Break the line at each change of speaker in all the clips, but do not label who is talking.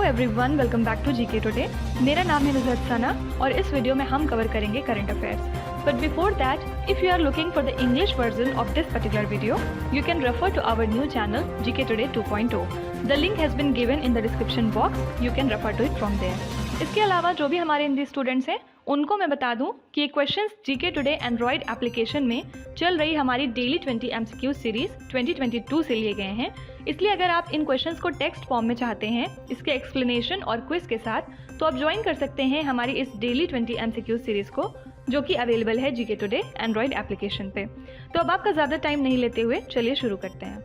Everyone, welcome back to GK today. मेरा नाम है नुज़हत सना और इस वीडियो में हम कवर करेंगे current affairs. But before that, if you are looking for the English version of this particular video, you can refer to our new channel GK today 2.0। The link has been given in the description box, you can refer to it from there. इसके अलावा जो भी हमारे Hindi students हैं उनको मैं बता दूं कि ये questions GK today Android application में चल रही हमारी डेली 20 MCQ सीरीज 2022 से लिए गए हैं। इसलिए अगर आप इन क्वेश्चंस को टेक्स्ट फॉर्म में चाहते हैं इसके एक्सप्लेनेशन और क्विज के साथ, तो आप ज्वाइन कर सकते हैं हमारी इस डेली 20 MCQ सीरीज को, जो कि अवेलेबल है जीके टुडे एंड्रॉयड एप्लीकेशन पे। तो अब आपका ज़्यादा टाइम नहीं लेते हुए चलिए शुरू करते हैं।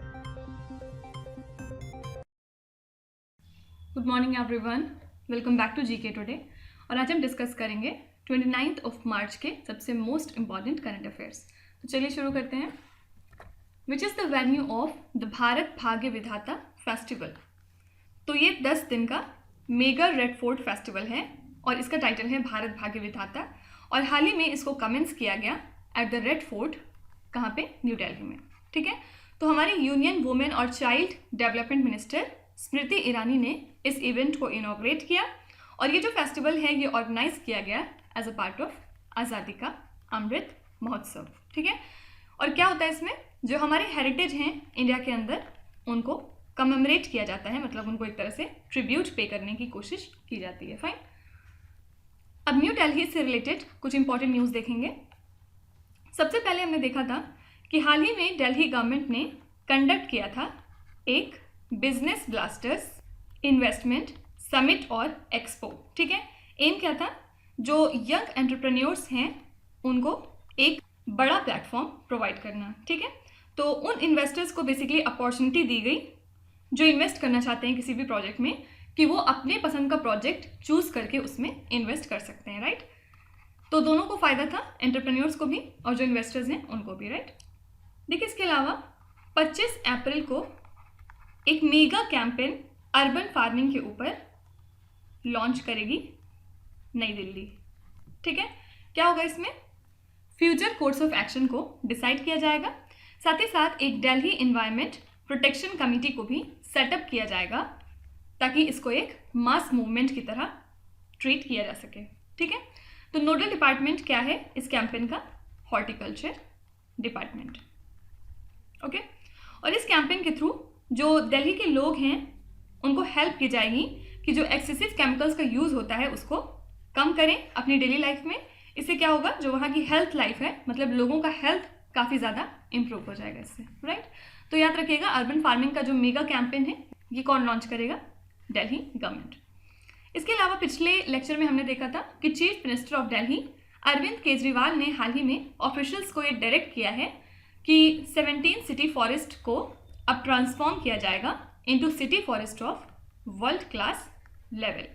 Good morning everyone, welcome back to GK today. और आज हम डिस्कस करेंगे 29 मार्च के सबसे मोस्ट इम्पॉर्टेंट करंट अफेयर्स। तो चलिए शुरू करते हैं। Which is the venue of the Bharat भाग्य विधाता फेस्टिवल। तो ये 10 दिन का मेगा रेड फोर्ट फेस्टिवल है और इसका टाइटल है भारत भाग्य विधाता। और हाल ही में इसको कमेंस किया गया एट द रेड फोर्ट, कहाँ पे? न्यू दिल्ली में। ठीक है, तो हमारी यूनियन वुमेन और child development minister Smriti Irani ने इस इवेंट को इनॉग्रेट किया। और ये जो फेस्टिवल है ये ऑर्गेनाइज किया गया एज अ पार्ट ऑफ आज़ादी का अमृत महोत्सव। ठीक है, और क्या होता है इसमें, जो हमारे हेरिटेज हैं इंडिया के अंदर उनको कमेमोरेट किया जाता है, मतलब उनको एक तरह से ट्रिब्यूट पे करने की कोशिश की जाती है। फाइन। अब न्यू दिल्ली से रिलेटेड कुछ इंपॉर्टेंट न्यूज़ देखेंगे। सबसे पहले हमने देखा था कि हाल ही में दिल्ली गवर्नमेंट ने कंडक्ट किया था एक बिजनेस ब्लास्टर्स इन्वेस्टमेंट समिट और एक्सपो। ठीक है, एम क्या था, जो यंग एंटरप्रेन्योर्स हैं उनको एक बड़ा प्लेटफॉर्म प्रोवाइड करना। ठीक है, तो उन इन्वेस्टर्स को बेसिकली अपॉर्चुनिटी दी गई जो इन्वेस्ट करना चाहते हैं किसी भी प्रोजेक्ट में, कि वो अपने पसंद का प्रोजेक्ट चूज करके उसमें इन्वेस्ट कर सकते हैं। राइट, तो दोनों को फ़ायदा था, एंटरप्रेन्योर्स को भी और जो इन्वेस्टर्स हैं उनको भी। राइट, देखिए इसके अलावा 25 अप्रैल को एक मेगा कैंपेन अर्बन फार्मिंग के ऊपर लॉन्च करेगी नई दिल्ली। ठीक है, क्या होगा इसमें, फ्यूचर कोर्स ऑफ एक्शन को डिसाइड किया जाएगा। साथ ही साथ एक दिल्ली इन्वायरमेंट प्रोटेक्शन कमेटी को भी सेटअप किया जाएगा ताकि इसको एक मास मूवमेंट की तरह ट्रीट किया जा सके। ठीक है, तो नोडल डिपार्टमेंट क्या है इस कैंपेन का? Horticulture department. ओके, और इस कैंपेन के थ्रू जो दिल्ली के लोग हैं उनको हेल्प की जाएगी कि जो एक्सेसिव केमिकल्स का यूज़ होता है उसको कम करें अपनी डेली लाइफ में। इससे क्या होगा, जो वहाँ की हेल्थ लाइफ है, मतलब लोगों का हेल्थ काफ़ी ज़्यादा इंप्रूव हो जाएगा इससे। राइट, तो याद रखिएगा अर्बन फार्मिंग का जो मेगा कैंपेन है ये कौन लॉन्च करेगा? दिल्ली गवर्नमेंट। इसके अलावा पिछले लेक्चर में हमने देखा था कि chief minister of Delhi Arvind Kejriwal ने हाल ही में ऑफिशियल्स को ये डायरेक्ट किया है कि 17 सिटी फॉरेस्ट को अब ट्रांसफॉर्म किया जाएगा into city forest of world class level.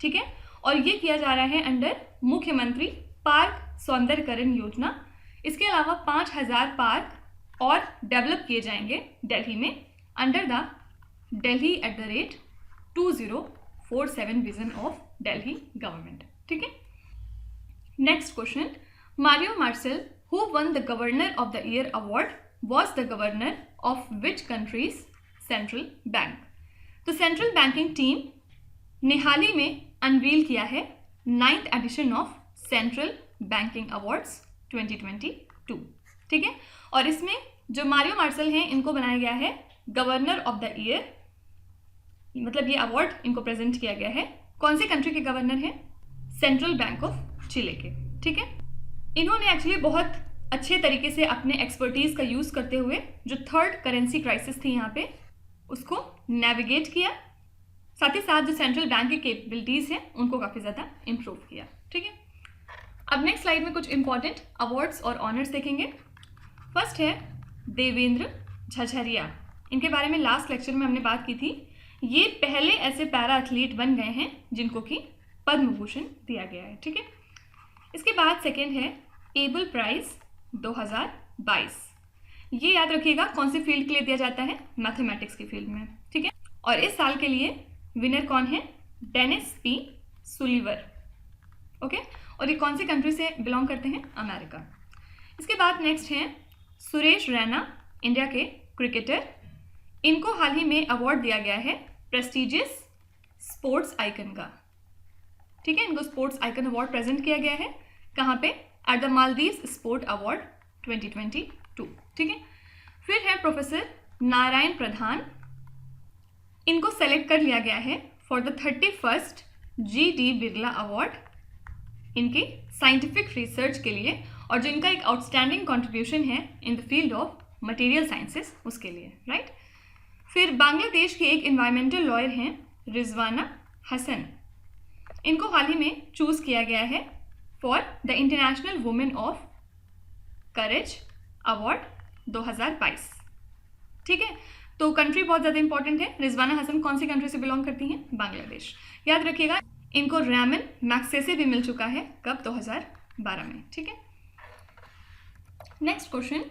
ठीक है, और ये किया जा रहा है अंडर मुख्यमंत्री पार्क सौंदर्यकरण योजना। इसके अलावा 5000 पार्क और डेवलप किए जाएंगे दिल्ली में under the Delhi @2047 vision of Delhi government. ठीक है, next question, Mario Marcel who won the governor of the year award was the governor of which country's central bank. तो सेंट्रल बैंकिंग टीम ने हाल ही में अनवील किया है 9th edition of central banking awards 2022। ठीक है, और इसमें जो मारियो मार्सेल हैं इनको बनाया गया है गवर्नर ऑफ द ईयर, मतलब ये अवार्ड इनको प्रेजेंट किया गया है। कौन सी कंट्री के गवर्नर हैं? सेंट्रल बैंक ऑफ चिले के। ठीक है, इन्होंने एक्चुअली बहुत अच्छे तरीके से अपने एक्सपर्टीज का यूज करते हुए जो थर्ड करेंसी क्राइसिस थी यहाँ पे उसको नेविगेट किया, साथ ही साथ जो सेंट्रल बैंक की कैपेबिलिटीज हैं उनको काफ़ी ज़्यादा इम्प्रूव किया। ठीक है, अब नेक्स्ट स्लाइड में कुछ इंपॉर्टेंट अवार्ड्स और ऑनर्स देखेंगे। फर्स्ट है देवेंद्र झझरिया। इनके बारे में लास्ट लेक्चर में हमने बात की थी। ये पहले ऐसे पैरा एथलीट बन गए हैं जिनको कि पद्म भूषण दिया गया है। ठीक है, इसके बाद सेकेंड है एबल प्राइज 2022। ये याद रखिएगा कौन सी फील्ड के लिए दिया जाता है? मैथमेटिक्स की फील्ड में। ठीक है, और इस साल के लिए विनर कौन है? Dennis P सुलिवर। ओके, और ये कौन सी कंट्री से बिलोंग करते हैं? अमेरिका। इसके बाद नेक्स्ट हैं सुरेश रैना, इंडिया के क्रिकेटर। इनको हाल ही में अवार्ड दिया गया है प्रेस्टिजियस स्पोर्ट्स आइकन का, ठीक है। इनको स्पोर्ट्स आइकन अवार्ड प्रेजेंट किया गया है, कहाँ पे? At the Maldives sport award 2022, ठीक है। फिर है प्रोफेसर नारायण प्रधान, इनको सेलेक्ट कर लिया गया है for the 31st GD Birla award इनके साइंटिफिक रिसर्च के लिए, और जो इनका एक आउटस्टैंडिंग कॉन्ट्रीब्यूशन है in the field of material sciences उसके लिए, राइट। फिर बांग्लादेश के एक इन्वायरमेंटल लॉयर हैं रिजवाना हसन, इनको हाल ही में चूज किया गया है for the international women of courage award 2022, ठीक है। तो कंट्री बहुत ज़्यादा इंपॉर्टेंट है। रिजवाना हसन कौन सी कंट्री से बिलोंग करती हैं? बांग्लादेश। याद रखिएगा, इनको रैमन मैग्सेसे भी मिल चुका है, कब? 2012 में, ठीक है। Next question,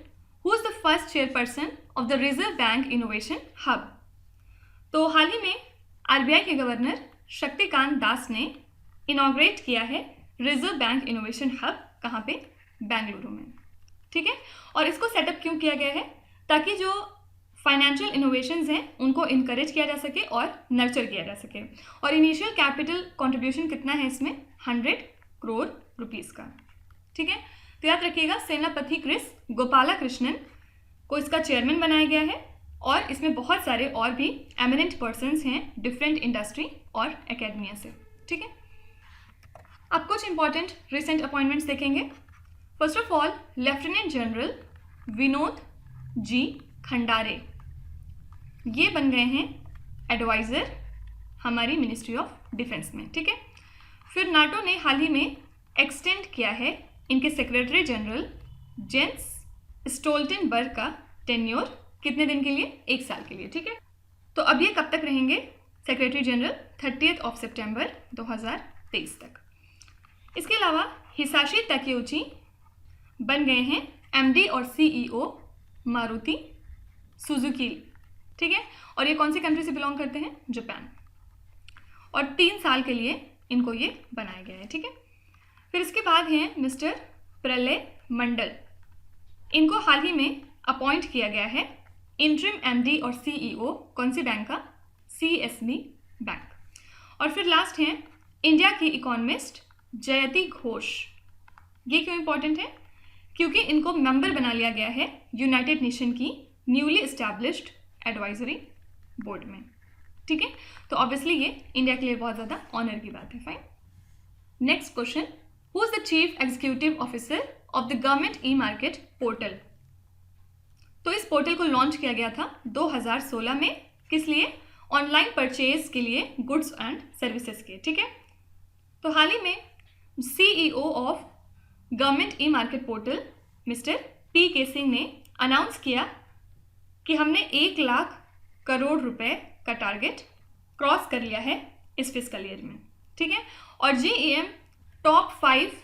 who is the first chairperson of the reserve bank innovation hub? तो हाल ही में RBI के गवर्नर शक्तिकांत दास ने इनॉग्रेट किया है रिजर्व बैंक इनोवेशन हब, कहाँ पे? बेंगलुरु में, ठीक है। और इसको सेटअप क्यों किया गया है? ताकि जो फाइनेंशियल इनोवेशंस हैं उनको इनकरेज किया जा सके और नर्चर किया जा सके। और इनिशियल कैपिटल कंट्रीब्यूशन कितना है इसमें? 100 करोड़ रुपीस का, ठीक है। तो याद रखिएगा, सेनापति क्रिस गोपाला कृष्णन को इसका चेयरमैन बनाया गया है, और इसमें बहुत सारे और भी एमिनेंट पर्सन्स हैं डिफरेंट इंडस्ट्री और एकेडमिया से, ठीक है। अब कुछ इंपॉर्टेंट रिसेंट अपॉइंटमेंट्स देखेंगे। First of all, lieutenant general Vinod ji Khandare, ये बन गए हैं एडवाइज़र हमारी मिनिस्ट्री ऑफ डिफेंस में, ठीक है। फिर नाटो ने हाल ही में एक्सटेंड किया है इनके सेक्रेटरी जनरल जेंस स्टोल्टेनबर्ग का टेन्योर, कितने दिन के लिए? 1 साल के लिए, ठीक है। तो अब ये कब तक रहेंगे सेक्रेटरी जनरल? 30 सितंबर 2023 तक। इसके अलावा हिसाशी तकेउची बन गए हैं MD और CEO मारुति सुजुकी, ठीक है। और ये कौन सी कंट्री से बिलोंग करते हैं? जापान। और 3 साल के लिए इनको ये बनाया गया है, ठीक है। फिर इसके बाद हैं मिस्टर प्रलय मंडल, इनको हाल ही में अपॉइंट किया गया है इंटरिम MD और CEO कौन सी बैंक का? CSB bank. और फिर लास्ट हैं इंडिया की इकोनॉमिस्ट जयति घोष। ये क्यों इंपॉर्टेंट है? क्योंकि इनको मेंबर बना लिया गया है यूनाइटेड नेशन की न्यूली एस्टैब्लिश्ड एडवाइजरी बोर्ड में, ठीक है। तो ऑब्वियसली ये इंडिया के लिए बहुत ज़्यादा ऑनर की बात है, fine. Next question, who is the chief executive officer of the government e-market portal? तो इस पोर्टल को लॉन्च किया गया था 2016 में, किस लिए? ऑनलाइन परचेज के लिए, गुड्स एंड सर्विसेज के, ठीक है। तो हाल ही में CEO of government e-market portal mister PK Singh ने अनाउंस किया कि हमने 1 लाख करोड़ रुपए का टारगेट क्रॉस कर लिया है इस फिस्कल ईयर में, ठीक है। और GEM टॉप 5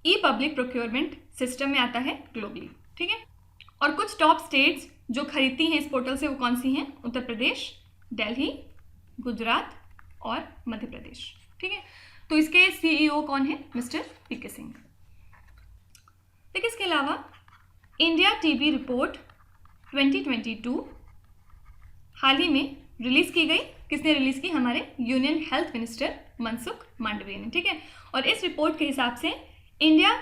ई पब्लिक प्रोक्योरमेंट सिस्टम में आता है ग्लोबली, ठीक है। और कुछ टॉप स्टेट्स जो खरीदती हैं इस पोर्टल से वो कौन सी हैं? उत्तर प्रदेश, दिल्ली, गुजरात और मध्य प्रदेश, ठीक है। तो इसके CEO कौन है? Mister PK Singh. देखिए, इसके अलावा इंडिया TB रिपोर्ट 2022 हाल ही में रिलीज की गई। किसने रिलीज की? हमारे union health minister Mansukh Mandaviya ने, ठीक है। और इस रिपोर्ट के हिसाब से इंडिया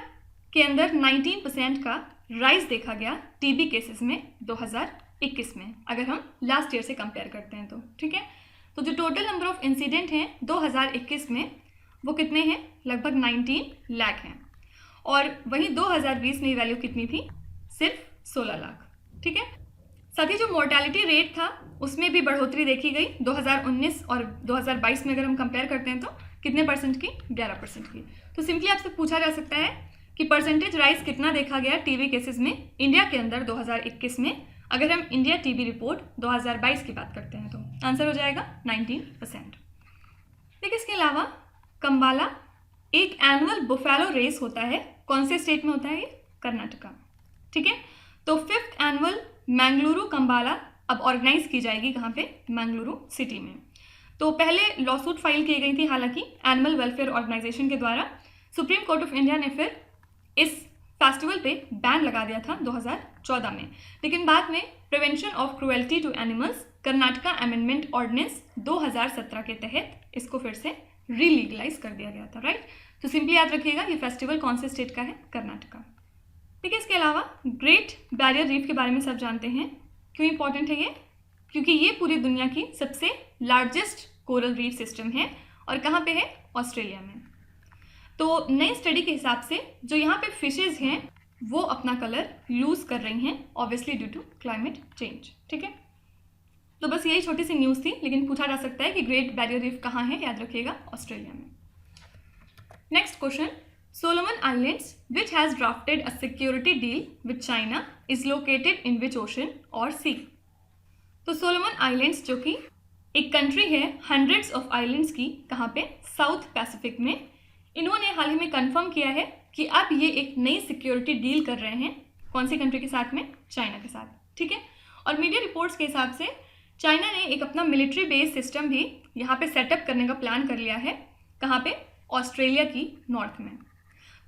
के अंदर 19% का राइज देखा गया TB केसेस में 2021 में, अगर हम लास्ट ईयर से कंपेयर करते हैं तो, ठीक है। तो जो टोटल नंबर ऑफ इंसिडेंट हैं 2021 में वो कितने हैं? लगभग 19 लाख हैं। और वहीं 2020 में ये वैल्यू कितनी थी? सिर्फ 16 लाख, ठीक है। साथ ही जो मोर्टेलिटी रेट था उसमें भी बढ़ोतरी देखी गई 2019 और 2022 में, अगर हम कंपेयर करते हैं तो कितने परसेंट की? 11% की। तो सिंपली आपसे पूछा जा सकता है कि परसेंटेज राइज कितना देखा गया TB केसेस में इंडिया के अंदर 2021 में, अगर हम इंडिया TB रिपोर्ट 2022 की बात करते हैं तो आंसर हो जाएगा 19%। देखिए, इसके अलावा कंबाला एक एनुअल बुफेलो रेस होता है, कौन से स्टेट में होता है? ये कर्नाटका, ठीक है। तो 5th एनुअल मैंगलुरु कंबाला अब ऑर्गेनाइज की जाएगी, कहाँ पे? मैंगलुरु सिटी में। तो पहले लॉसूट फाइल की गई थी हालांकि एनिमल वेलफेयर ऑर्गेनाइजेशन के द्वारा। सुप्रीम कोर्ट ऑफ इंडिया ने फिर इस फेस्टिवल पे बैन लगा दिया था 2014 में, लेकिन बाद में prevention of cruelty to animals Karnataka amendment ordinance 2017 के तहत इसको फिर से रीलीगलाइज कर दिया गया था, राइट। तो सिंपली याद रखिएगा ये फेस्टिवल कौन से स्टेट का है, कर्नाटका। ठीक है, इसके अलावा ग्रेट बैरियर रीफ के बारे में सब जानते हैं। क्यों इंपॉर्टेंट है ये? क्योंकि ये पूरी दुनिया की सबसे लार्जेस्ट कोरल रीफ सिस्टम है और कहाँ पे है, ऑस्ट्रेलिया में। तो नई स्टडी के हिसाब से जो यहाँ पे फिशेज हैं वो अपना कलर लूज कर रही हैं, obviously due to climate change. ठीक है, तो बस यही छोटी सी न्यूज़ थी, लेकिन पूछा जा सकता है कि ग्रेट बैरियर रीफ कहाँ है, याद रखिएगा ऑस्ट्रेलिया में। Next question, Solomon islands which has drafted a security deal with China is located in which ocean और सी। तो सोलोमन आइलैंड्स जो कि एक कंट्री है हंड्रेड्स ऑफ आइलैंड्स की, कहाँ पे, साउथ पैसिफिक में, इन्होंने हाल ही में कंफर्म किया है कि अब ये एक नई सिक्योरिटी डील कर रहे हैं। कौन सी कंट्री के साथ में, चाइना के साथ। ठीक है, और मीडिया रिपोर्ट्स के हिसाब से चाइना ने एक अपना मिलिट्री बेस सिस्टम भी यहाँ पे सेटअप करने का प्लान कर लिया है, कहाँ पे, ऑस्ट्रेलिया की नॉर्थ में।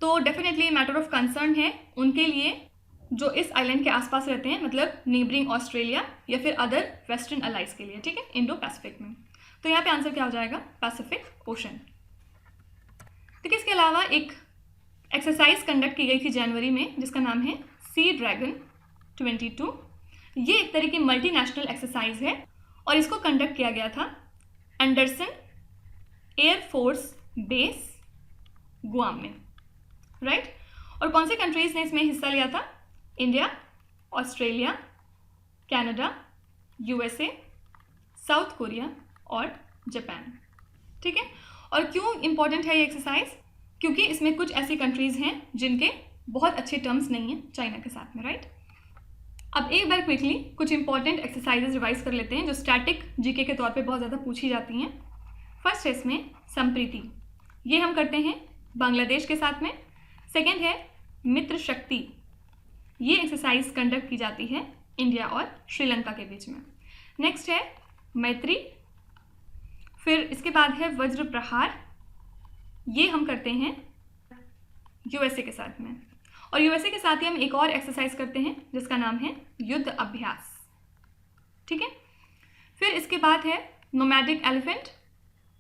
तो डेफिनेटली मैटर ऑफ कंसर्न है उनके लिए जो इस आइलैंड के आसपास रहते हैं, मतलब नेबरिंग ऑस्ट्रेलिया या फिर अदर वेस्टर्न अलाइज के लिए। ठीक है, इंडो पैसिफिक में। तो यहाँ पे आंसर क्या हो जाएगा, पैसिफिक ओशन। ठीक है, इसके अलावा एक एक्सरसाइज कंडक्ट की गई थी जनवरी में जिसका नाम है सी ड्रैगन 22। ये एक तरह की मल्टीनेशनल एक्सरसाइज है और इसको कंडक्ट किया गया था एंडरसन एयरफोर्स बेस गुआम में, राइट। और कौन सी कंट्रीज ने इसमें हिस्सा लिया था, India, Australia, Canada, USA, south Korea और जापान। ठीक है, और क्यों इंपॉर्टेंट है ये एक्सरसाइज, क्योंकि इसमें कुछ ऐसी कंट्रीज हैं जिनके बहुत अच्छे टर्म्स नहीं हैं चाइना के साथ में, राइट। अब एक बार क्विकली कुछ इंपॉर्टेंट एक्सरसाइजेज रिवाइज कर लेते हैं जो स्टैटिक जीके के तौर पे बहुत ज़्यादा पूछी जाती हैं। फर्स्ट है इसमें संप्रीति, ये हम करते हैं बांग्लादेश के साथ में। सेकेंड है मित्र शक्ति, ये एक्सरसाइज कंडक्ट की जाती है इंडिया और श्रीलंका के बीच में। नेक्स्ट है मैत्री, फिर इसके बाद है वज्र प्रहार, ये हम करते हैं यूएसए के साथ में। और यूएसए के साथ ही हम एक और एक्सरसाइज करते हैं जिसका नाम है युद्ध अभ्यास। ठीक है, फिर इसके बाद है नोमैडिक एलिफेंट,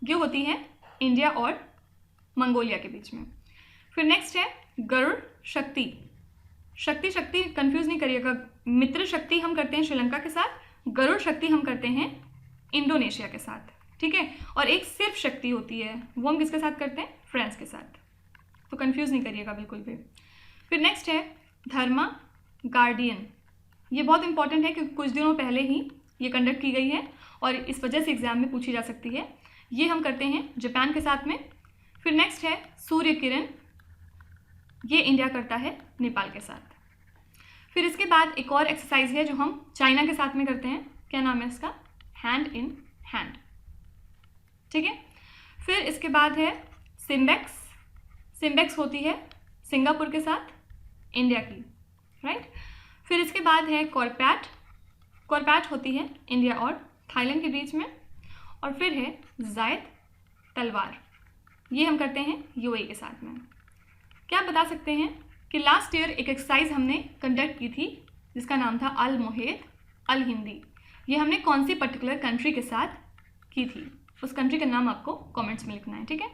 ये होती है इंडिया और मंगोलिया के बीच में। फिर नेक्स्ट है गरुड़ शक्ति, शक्ति शक्ति कंफ्यूज नहीं करिएगा, मित्र शक्ति हम करते हैं श्रीलंका के साथ, गरुड़ शक्ति हम करते हैं इंडोनेशिया के साथ। ठीक है, और एक सिर्फ शक्ति होती है वो हम किसके साथ करते हैं, फ्रांस के साथ। तो कंफ्यूज नहीं करिएगा बिल्कुल भी। फिर नेक्स्ट है धर्मा गार्डियन, ये बहुत इंपॉर्टेंट है क्योंकि कुछ दिनों पहले ही ये कंडक्ट की गई है और इस वजह से एग्जाम में पूछी जा सकती है। ये हम करते हैं जापान के साथ में। फिर नेक्स्ट है सूर्य किरण, ये इंडिया करता है नेपाल के साथ। फिर इसके बाद एक और एक्सरसाइज है जो हम चाइना के साथ में करते हैं, क्या नाम है इसका, हैंड इन हैंड। ठीक है, फिर इसके बाद है सिम्बेक्स, सिम्बेक्स होती है सिंगापुर के साथ इंडिया की, राइट। फिर इसके बाद है कॉर्पैट, कॉर्पैट होती है इंडिया और थाईलैंड के बीच में। और फिर है जायद तलवार, ये हम करते हैं यूएई के साथ में। क्या आप बता सकते हैं कि लास्ट ईयर एक एक्सरसाइज हमने कंडक्ट की थी जिसका नाम था अल मोहेद अल हिंदी, ये हमने कौन सी पर्टिकुलर कंट्री के साथ की थी, उस कंट्री का नाम आपको कमेंट्स में लिखना है। ठीक है,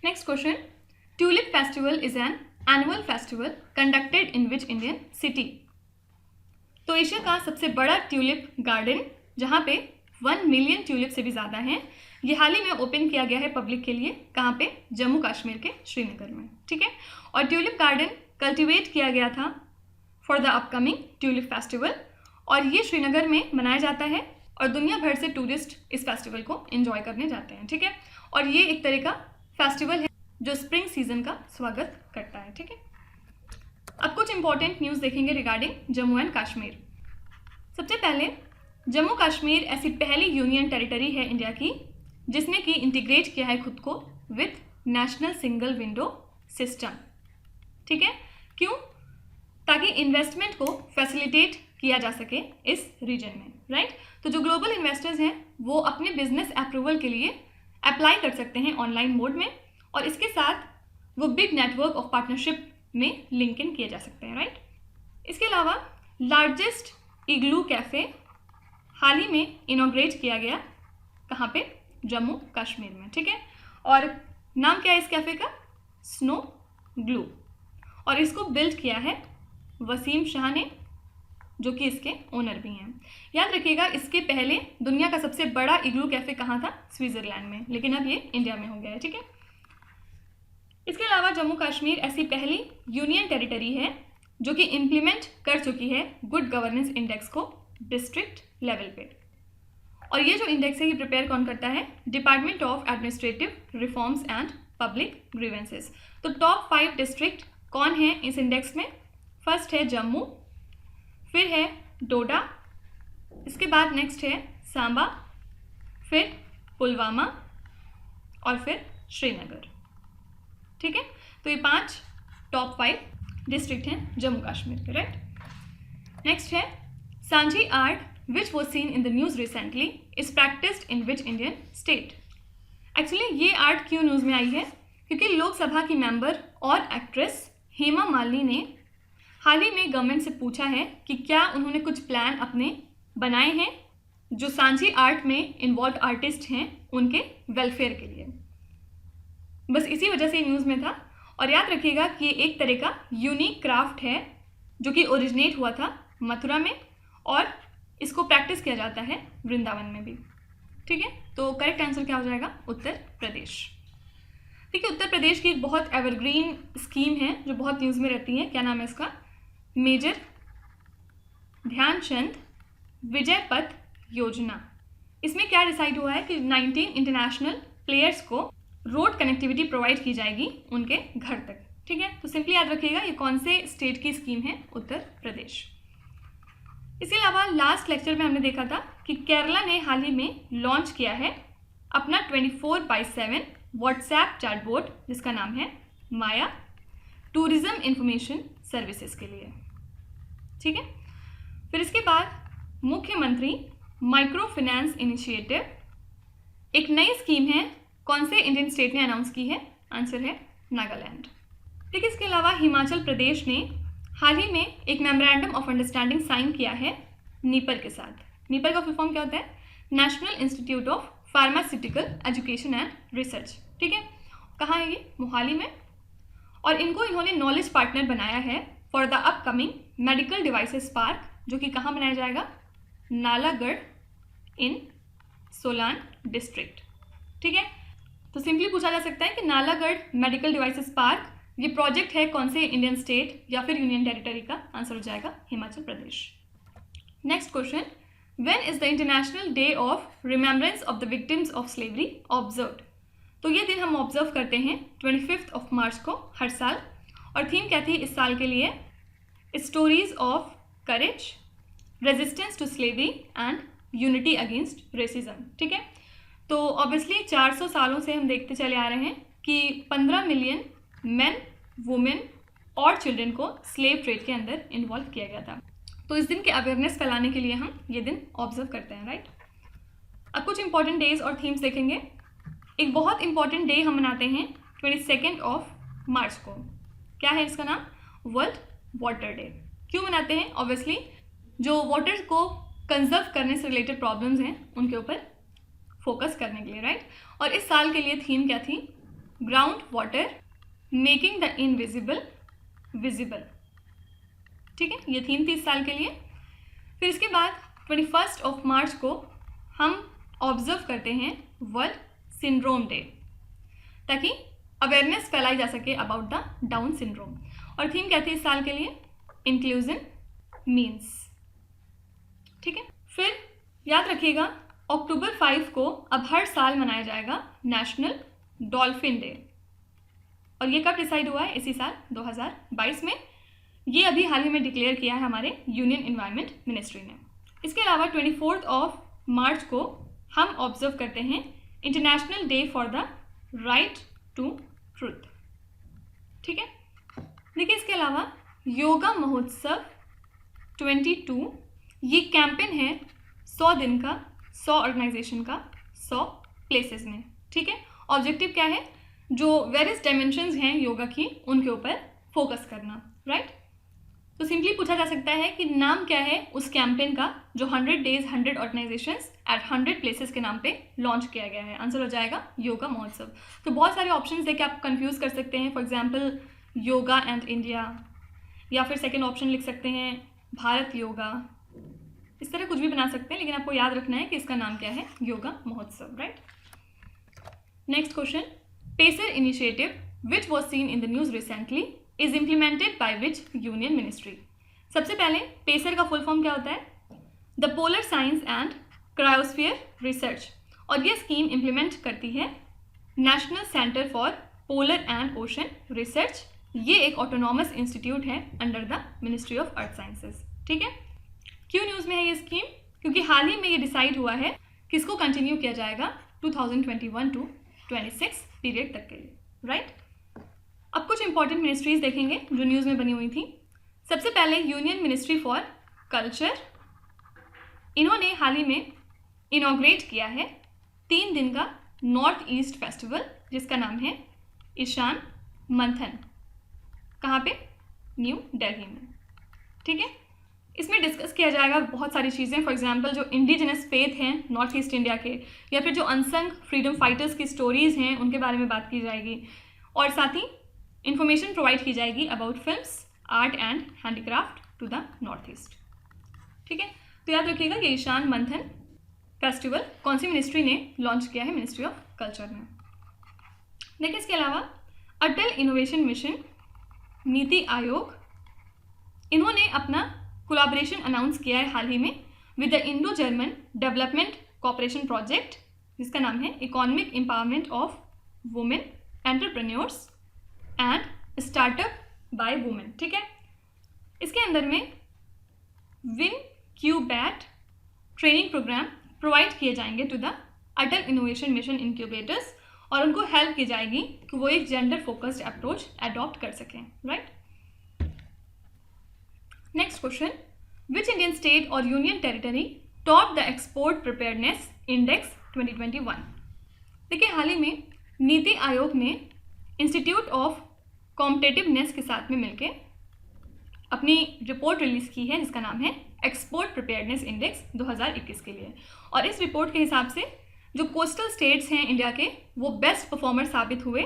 next question, tulip festival is an annual festival conducted in which Indian city. तो एशिया का सबसे बड़ा ट्यूलिप गार्डन जहाँ पे 1 मिलियन ट्यूलिप से भी ज़्यादा हैं, ये हाल ही में ओपन किया गया है पब्लिक के लिए, कहाँ पे, जम्मू कश्मीर के श्रीनगर में। ठीक है, और ट्यूलिप गार्डन कल्टिवेट किया गया था for the upcoming tulip festival और ये श्रीनगर में मनाया जाता है और दुनिया भर से टूरिस्ट इस फेस्टिवल को एंजॉय करने जाते हैं। ठीक है, और ये एक तरह का फेस्टिवल है जो स्प्रिंग सीजन का स्वागत करता है। ठीक है, अब कुछ इंपॉर्टेंट न्यूज़ देखेंगे रिगार्डिंग जम्मू एंड कश्मीर। सबसे पहले जम्मू कश्मीर ऐसी पहली यूनियन टेरिटरी है इंडिया की जिसने कि इंटीग्रेट किया है खुद को with national single window system. ठीक है, क्यों, ताकि इन्वेस्टमेंट को फैसिलिटेट किया जा सके इस रीजन में, राइट। तो जो ग्लोबल इन्वेस्टर्स हैं वो अपने बिजनेस अप्रूवल के लिए अप्लाई कर सकते हैं ऑनलाइन मोड में और इसके साथ वो बिग नेटवर्क ऑफ पार्टनरशिप में लिंक इन किए जा सकते हैं, राइट। इसके अलावा लार्जेस्ट इग्लू कैफ़े हाल ही में इनॉग्रेट किया गया, कहाँ पे? जम्मू कश्मीर में, ठीक है। और नाम क्या है इस कैफ़े का? Snow glue. और इसको बिल्ड किया है वसीम शाह ने, जो कि इसके ओनर भी हैं। याद रखिएगा, इसके पहले दुनिया का सबसे बड़ा इग्लू कैफ़े कहाँ था? स्विट्ज़रलैंड में, लेकिन अब ये इंडिया में हो गया है, ठीक है। इसके अलावा जम्मू कश्मीर ऐसी पहली यूनियन टेरिटरी है जो कि इम्प्लीमेंट कर चुकी है गुड गवर्नेंस इंडेक्स को डिस्ट्रिक्ट लेवल पे। और ये जो इंडेक्स है ये प्रिपेयर कौन करता है? Department of administrative reforms and public grievances. तो टॉप 5 डिस्ट्रिक्ट कौन है इस इंडेक्स में? फर्स्ट है जम्मू, फिर है डोडा, इसके बाद नेक्स्ट है सांबा, फिर पुलवामा और फिर श्रीनगर, ठीक है। तो ये 5 टॉप 5 डिस्ट्रिक्ट हैं जम्मू कश्मीर के, राइट। नेक्स्ट है सांझी art which was seen in the news recently is practised in which Indian state. Actually ये आर्ट क्यों न्यूज़ में आई है? क्योंकि लोकसभा की मेंबर और एक्ट्रेस हेमा मालिनी ने हाल ही में गवर्नमेंट से पूछा है कि क्या उन्होंने कुछ प्लान अपने बनाए हैं जो सांझी आर्ट में इन्वॉल्व आर्टिस्ट हैं उनके वेलफेयर के लिए। बस इसी वजह से न्यूज़ में था। और याद रखिएगा कि ये एक तरह का यूनिक क्राफ्ट है जो कि ओरिजिनेट हुआ था मथुरा में और इसको प्रैक्टिस किया जाता है वृंदावन में भी, ठीक है। तो करेक्ट आंसर क्या हो जाएगा? उत्तर प्रदेश, ठीक है। उत्तर प्रदेश की एक बहुत एवरग्रीन स्कीम है जो बहुत न्यूज़ में रहती है। क्या नाम है इसका? मेजर ध्यानचंद विजय पथ योजना। इसमें क्या डिसाइड हुआ है कि 19 इंटरनेशनल प्लेयर्स को रोड कनेक्टिविटी प्रोवाइड की जाएगी उनके घर तक, ठीक है। तो सिंपली याद रखिएगा ये कौन से स्टेट की स्कीम है? उत्तर प्रदेश। इसके अलावा लास्ट लेक्चर में हमने देखा था कि केरला ने हाल ही में लॉन्च किया है अपना 24/7 व्हाट्सएप चैटबॉट जिसका नाम है माया, टूरिज्म इंफॉर्मेशन सर्विसेज के लिए, ठीक है। फिर इसके बाद मुख्यमंत्री माइक्रो फाइनेंस इनिशिएटिव एक नई स्कीम है, कौन से इंडियन स्टेट ने अनाउंस की है? आंसर है नागालैंड, ठीक है। इसके अलावा हिमाचल प्रदेश ने हाल ही में एक मेमोरेंडम ऑफ अंडरस्टैंडिंग साइन किया है नीपर के साथ। नीपर का फुल फॉर्म क्या होता है? National institute of pharmaceutical education and research, ठीक है। कहाँ है ये? मोहाली में। और इनको इन्होंने नॉलेज पार्टनर बनाया है for the upcoming medical devices park, जो कि कहाँ बनाया जाएगा? नालागढ़ इन सोलान डिस्ट्रिक्ट, ठीक है। तो सिंपली पूछा जा सकता है कि नालागढ़ मेडिकल डिवाइसेस पार्क ये प्रोजेक्ट है कौन से इंडियन स्टेट या फिर यूनियन टेरिटरी का? आंसर हो जाएगा Himachal Pradesh. Next question, when is the international day of remembrance of the victims of slavery observed? तो ये दिन हम ऑब्जर्व करते हैं 25 मार्च को हर साल। और थीम क्या थी इस साल के लिए? Stories of courage, resistance to slavery and unity against racism, ठीक है। तो ऑब्वियसली 400 सालों से हम देखते चले आ रहे हैं कि 15 मिलियन मेन, वुमेन और चिल्ड्रन को स्लेव ट्रेड के अंदर इन्वॉल्व किया गया था। तो इस दिन के अवेयरनेस फैलाने के लिए हम ये दिन ऑब्जर्व करते हैं, राइट। अब कुछ इंपॉर्टेंट डेज और थीम्स देखेंगे। एक बहुत इंपॉर्टेंट डे हम मनाते हैं 22 मार्च को। क्या है इसका नाम? World water day. क्यों मनाते हैं? ऑब्वियसली जो वाटर को कंजर्व करने से रिलेटेड प्रॉब्लम्स हैं उनके ऊपर फोकस करने के लिए, राइट। और इस साल के लिए थीम क्या थी? Ground water making the invisible visible, ठीक है। ये थीम थी इस साल के लिए। फिर इसके बाद 21 मार्च को हम ऑब्जर्व करते हैं वर्ल्ड सिंड्रोम डे, ताकि अवेयरनेस फैलाई जा सके अबाउट द डाउन सिंड्रोम। और थीम क्या थी इस साल के लिए? इंक्लूजन मीन्स, ठीक है। फिर याद रखिएगा अक्टूबर 5 को अब हर साल मनाया जाएगा नेशनल डॉल्फिन डे। और ये कब डिसाइड हुआ है? इसी साल 2022 में। ये अभी हाल ही में डिक्लेयर किया है हमारे यूनियन एनवायरनमेंट मिनिस्ट्री ने। इसके अलावा 24 मार्च को हम ऑब्जर्व करते हैं international day for the right to truth, ठीक है। देखिए इसके अलावा योगा महोत्सव 22 ये कैंपेन है 100 दिन का, 100 ऑर्गेनाइजेशन का, 100 प्लेसेस में, ठीक है। ऑब्जेक्टिव क्या है? जो वेरियस डायमेंशंस हैं योगा की उनके ऊपर फोकस करना, राइट। तो सिंपली पूछा जा सकता है कि नाम क्या है उस कैंपेन का जो 100 डेज 100 ऑर्गेनाइजेशंस एट 100 प्लेसेस के नाम पे लॉन्च किया गया है। आंसर हो जाएगा योगा महोत्सव। तो बहुत सारे ऑप्शंस देके आप कंफ्यूज कर सकते हैं। For example yoga and India, या फिर सेकंड ऑप्शन लिख सकते हैं भारत योगा, इस तरह कुछ भी बना सकते हैं, लेकिन आपको याद रखना है कि इसका नाम क्या है, योगा महोत्सव, right. Next question, pacer initiative which was seen in the news recently is implemented by which union ministry. सबसे पहले पेसर का फुल फॉर्म क्या होता है, the polar science and cryosphere research, और ये स्कीम इम्प्लीमेंट करती है national centre for polar and ocean research. ये एक ऑटोनॉमस इंस्टीट्यूट है under the ministry of earth sciences, ठीक है। क्यों न्यूज़ में है ये स्कीम, क्योंकि हाल ही में ये डिसाइड हुआ है कि इसको कंटिन्यू किया जाएगा 2021 टू 26 पीरियड तक के लिए, राइट। अब कुछ इंपॉर्टेंट मिनिस्ट्रीज देखेंगे जो न्यूज़ में बनी हुई थी। सबसे पहले यूनियन मिनिस्ट्री फॉर कल्चर, इन्होंने हाल ही में इनॉग्रेट किया है 3 दिन का नॉर्थ ईस्ट फेस्टिवल जिसका नाम है ईशान मंथन। कहाँ पे, न्यू दिल्ली में, ठीक है। इसमें डिस्कस किया जाएगा बहुत सारी चीज़ें। फॉर एग्जांपल जो इंडिजिनस फेथ हैं नॉर्थ ईस्ट इंडिया के, या फिर जो अनसंग फ्रीडम फाइटर्स की स्टोरीज़ हैं उनके बारे में बात की जाएगी, और साथ ही इंफॉर्मेशन प्रोवाइड की जाएगी about films, art and handicraft to the north east, ठीक है। तो याद रखिएगा ये ईशान मंथन फेस्टिवल कौन सी मिनिस्ट्री ने लॉन्च किया है, मिनिस्ट्री ऑफ कल्चर ने। देखिए इसके अलावा अटल इनोवेशन मिशन, नीति आयोग, इन्होंने अपना कोलैबोरेशन अनाउंस किया है हाल ही में with the Indo German development cooperation project जिसका नाम है economic empowerment of women entrepreneurs and startup by women, ठीक है। इसके अंदर में win cubate training program provide किए जाएंगे to the Atal innovation mission incubators, और उनको हेल्प की जाएगी कि वो एक जेंडर फोकस्ड अप्रोच अडॉप्ट कर सकें, right. Next question, which Indian state और union territory top the export preparedness index 2021। देखिए हाल ही में नीति आयोग ने इंस्टीट्यूट ऑफ कॉम्पिटिटिवनेस के साथ में मिलकर अपनी रिपोर्ट रिलीज की है जिसका नाम है एक्सपोर्ट प्रिपेयर्डनेस इंडेक्स 2021 के लिए। और इस रिपोर्ट के हिसाब से जो कोस्टल स्टेट्स हैं इंडिया के वो बेस्ट परफॉर्मर साबित हुए,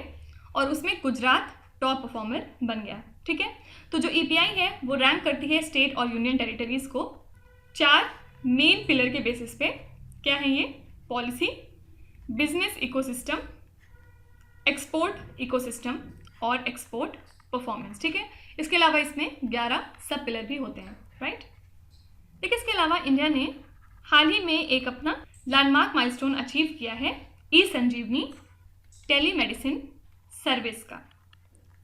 और उसमें गुजरात टॉप परफॉर्मर बन गया, ठीक है। तो जो EPI है वो रैंक करती है स्टेट और यूनियन टेरिटरीज को 4 मेन पिलर के बेसिस पे। क्या है ये, policy, business ecosystem, export ecosystem और एक्सपोर्ट परफॉर्मेंस, ठीक है। इसके अलावा इसमें 11 सब पिलर भी होते हैं, राइट। देखिए इसके अलावा इंडिया ने हाल ही में एक अपना लैंडमार्क माइलस्टोन अचीव किया है ई-संजीवनी टेलीमेडिसिन सर्विस का,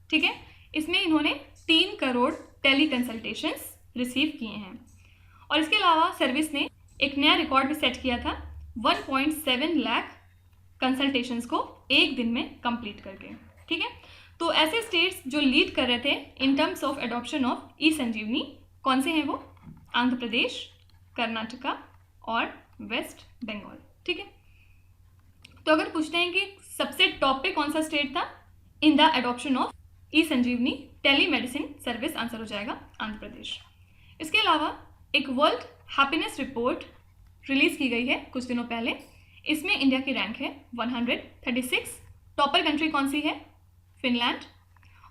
ठीक है। इसमें इन्होंने 3 करोड़ टेली कंसल्टेशंस रिसीव किए हैं, और इसके अलावा सर्विस ने एक नया रिकॉर्ड भी सेट किया था 1.7 लाख कंसल्टेशंस को एक दिन में कंप्लीट करके, ठीक है। तो ऐसे स्टेट्स जो लीड कर रहे थे in terms of adoption of eSanjeevani कौन से हैं वो, आंध्र प्रदेश, कर्नाटका और वेस्ट बंगाल, ठीक है। तो अगर पूछते हैं कि सबसे टॉप पे कौन सा स्टेट था in the adoption of eSanjeevani telemedicine service, answer हो जाएगा आंध्र प्रदेश। इसके अलावा एक वर्ल्ड हैप्पीनेस रिपोर्ट रिलीज की गई है कुछ दिनों पहले, इसमें इंडिया की रैंक है 136। टॉपर कंट्री कौन सी है, फिनलैंड,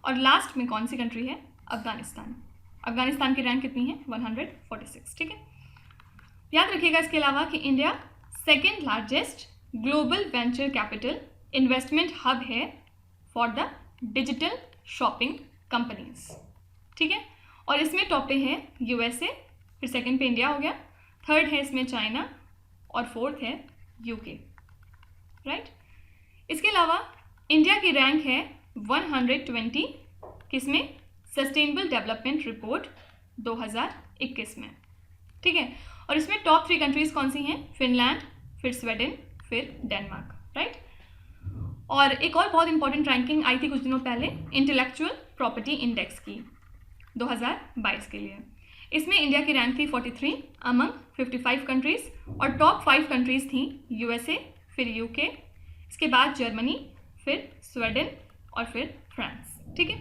और लास्ट में कौन सी कंट्री है, अफगानिस्तान। अफगानिस्तान की रैंक कितनी है, 146, ठीक है। याद रखिएगा इसके अलावा कि India second largest global venture capital investment hub है for the digital shopping companies, ठीक है। और इसमें टॉप पे है USA, फिर सेकंड पे इंडिया हो गया, थर्ड है इसमें चाइना, और फोर्थ है UK, राइट। इसके अलावा इंडिया की रैंक है 120 किसमें, सस्टेनेबल डेवलपमेंट रिपोर्ट 2021 में, ठीक है। और इसमें टॉप 3 कंट्रीज कौन सी हैं, फिनलैंड, फिर स्वीडन, फिर डेनमार्क, राइट। और एक और बहुत इंपॉर्टेंट रैंकिंग आई थी कुछ दिनों पहले इंटेलेक्चुअल प्रॉपर्टी इंडेक्स की 2022 के लिए। इसमें इंडिया की रैंक थी 43 अमंग 55 कंट्रीज, और टॉप 5 कंट्रीज थी USA, फिर UK, इसके बाद जर्मनी, फिर स्वीडन और फिर फ्रांस, ठीक है।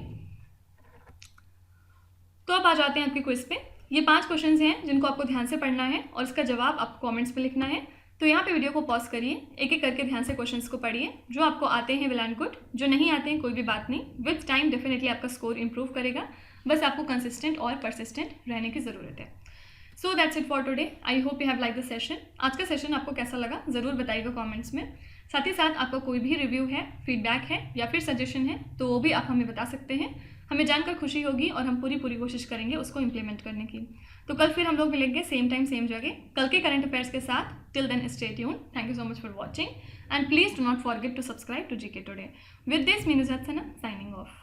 तो अब आ जाते हैं आपके क्विज पे। ये 5 क्वेश्चंस हैं जिनको आपको ध्यान से पढ़ना है और इसका जवाब आपको कमेंट्स में लिखना है। तो यहाँ पे वीडियो को पॉज करिए, एक एक करके ध्यान से क्वेश्चंस को पढ़िए। जो आपको आते हैं वेल एंड गुड, जो नहीं आते हैं कोई भी बात नहीं, विद टाइम डेफिनेटली आपका स्कोर इंप्रूव करेगा। बस आपको कंसिस्टेंट और परसिस्टेंट रहने की ज़रूरत है। So that's it for today. I hope you have like the session. आज का सेशन आपको कैसा लगा ज़रूर बताइएगा कमेंट्स में। साथ ही साथ आपका कोई भी रिव्यू है, फीडबैक है या फिर सजेशन है तो वो भी आप हमें बता सकते हैं। हमें जानकर खुशी होगी और हम पूरी कोशिश करेंगे उसको इम्प्लीमेंट करने की। तो कल फिर हम लोग मिलेंगे सेम टाइम सेम जगह कल के करंट अफेयर्स के साथ। Till then stay tuned. Thank you so much for watching and please do not forget to subscribe to GK today. With this Meenu Sana signing of.